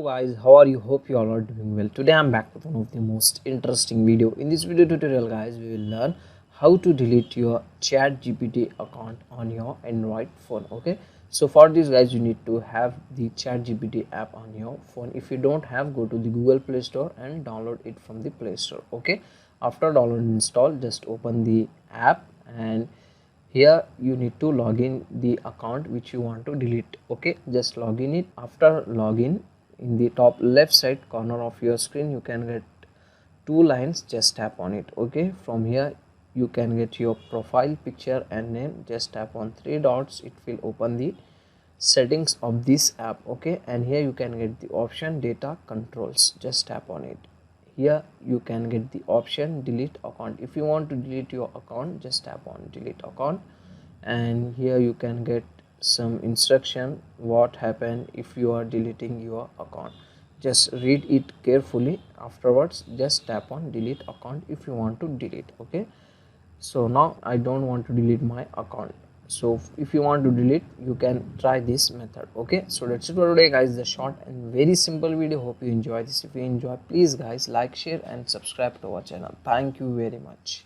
guys, how are you? Hope you all are doing well. Today I'm back with one of the most interesting video. In this video tutorial guys, we will learn how to delete your ChatGPT account on your Android phone. Okay, so for this guys, you need to have the ChatGPT app on your phone. If you don't have, go to the Google Play Store and download it from the Play Store. Okay, after download and install, just open the app, and here you need to log in the account which you want to delete. Okay, just log in it. After login, in the top left side corner of your screen you can get two lines, just tap on it. Okay, from here you can get your profile picture and name, just tap on three dots. It will open the settings of this app. Okay, and here you can get the option data controls, just tap on it. Here you can get the option delete account. If you want to delete your account, just tap on delete account, and here you can get some instruction what happen if you are deleting your account. Just read it carefully. Afterwards, just tap on delete account if you want to delete. Okay, so now I don't want to delete my account, so if you want to delete, you can try this method. Okay, so that's it for today guys, the short and very simple video. Hope you enjoy this. If you enjoy, please guys like, share and subscribe to our channel. Thank you very much.